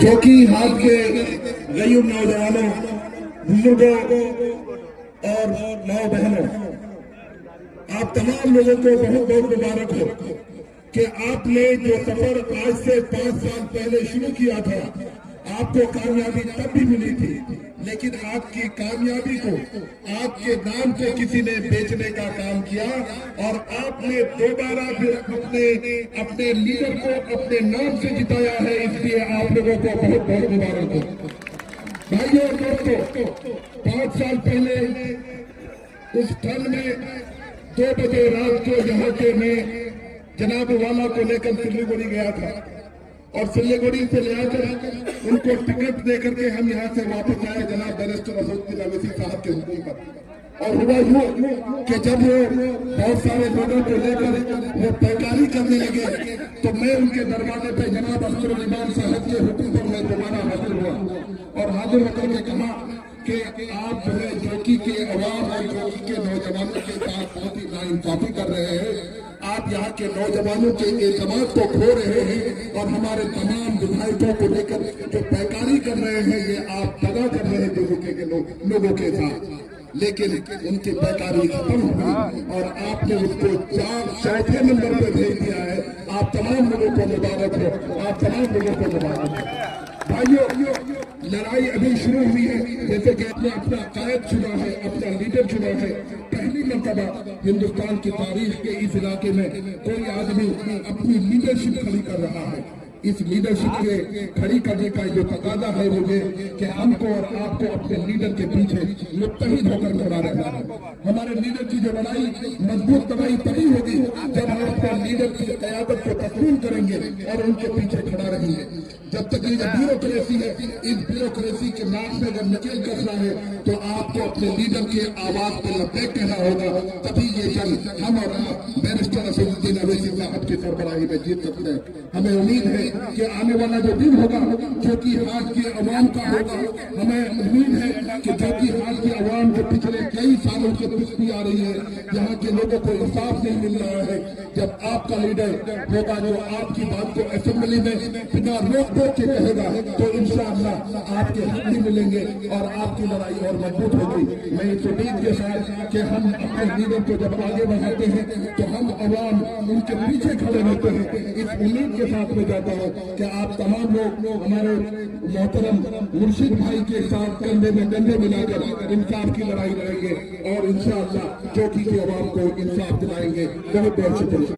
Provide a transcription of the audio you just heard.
چوکی ہاتھ کے غیور نوجوانوں، بزرگوں اور ماؤں بہنوں، آپ تمام لوگوں کو بہت بہت مبارک ہو کہ آپ نے جو سفر آج سے 5 سال پہلے شروع کیا تھا، آپ کو کامیابی تب بھی ملی تھی، لیکن آپ کی کامیابی کو آپ کے نام کو کسی نے بیچنے کا کام کیا اور آپ نے دوبارہ پھر اپنے لیڈر کو اپنے نام سے جتایا ہے۔ اس لیے آپ لوگوں کو بہت بہت مبارک ہو۔ بھائیوں اور دوستوں، 5 سال پہلے اس ٹھنڈ میں 2 بجے رات کو یہاں کے میں جناب والا کو لے کر سلیگوڑی گیا تھا اور سلیگوڑی سے لے کر ان کو ٹکٹ دے کر کے ہم یہاں سے واپس آئے جناب بیرسٹر اسدالدین اویسی صاحب کے حکم پر۔ اور ہوا یوں کہ جب وہ بہت سارے لوگوں کو لے کر وہ پیکاری کرنے لگے تو میں ان کے دروازے پہ جناب اختر الایمان صاحب کے حکم پر میں دوبارہ حاضر ہوا اور حاضر ہو کر کے کہا کہ آپ جو ہے چوکی کے عوام اور چوکی کے نوجوانوں کے ساتھ بہت ہی ناانصافی کر رہے ہیں۔ آپ یہاں کے نوجوانوں کے اعتماد کو کھو رہے ہیں اور ہمارے تمام وِدھایکوں کو لے کر جو پیکاری کر رہے ہیں، یہ آپ دغا کر رہے ہیں چوکی کے لوگوں کے ساتھ۔ لیکن ان کی پیکاری ختم ہوئی اور آپ نے اس کو 4 نمبر پہ بھیج دیا ہے۔ آپ تمام لوگوں کو مبارک ہو، آپ تمام لوگوں کو مبارک ہو۔ بھائیو، لڑائی ابھی شروع ہوئی ہے، جیسے کہ آپ نے اپنا قائد چنا ہے، اپنا لیڈر چنا ہے۔ پہلی مرتبہ ہندوستان کی تاریخ کے اس علاقے میں کوئی آدمی اپنی لیڈرشپ کھڑی کر رہا ہے۔ اس لیڈرشپ کے کھڑی کرنے کا جو تقاضا ہے مجھے کہ ہم کو اور آپ کو اپنے لیڈر کے پیچھے متحد ہو کر کھڑا رہنا ہے۔ ہمارے لیڈر کی جو لڑائی مضبوط لڑائی تبھی ہوگی جب ہم اپنے لیڈر کی قیادت کو تسلیم کریں گے اور ان کے پیچھے کھڑا رہیں گے۔ جب تک یہ بیوروکریسی ہے، اس بیوروکریسی کے نام سے اگر نکل کرنا ہے تو آپ کو اپنے لیڈر کے آواز پہ لبیک کہنا ہوگا، تبھی یہ جنگ ہم اور آپ بیرسٹر اسدالدین اویسی صاحب کی سربراہی میں جیت سکتے ہیں۔ ہمیں امید ہے کہ آنے والا جو دن ہوگا چوکی ہاتھ کے عوام کا ہوگا۔ ہمیں امید ہے کہ چوکی ہاتھ کے عوام جو پچھلے کئی سالوں سے پستی آ رہی ہے، یہاں کے لوگوں کو انصاف نہیں مل رہا ہے، جب آپ کا لیڈر ہوگا جو آپ کی بات کو اسمبلی میں بنا روک ٹوک کے کہے گا تو انشاءاللہ آپ کے حق بھی ملیں گے اور آپ کی لڑائی اور مضبوط ہوگی۔ میں اس امید کے ساتھ کہ ہم اپنے لیڈر کو جب آگے بڑھاتے ہیں تو ہم عوام ان کے پیچھے کھڑے ہوتے ہیں، اس امید کے ساتھ میں جاتا ہوں کہ آپ تمام لوگ ہمارے محترم مرشد بھائی کے ساتھ کندھے میں کندھے ملا کر انصاف کی لڑائی لڑیں گے اور انشاءاللہ چوکی کے عوام کو انصاف دلائیں گے۔ بہت بہت شکریہ۔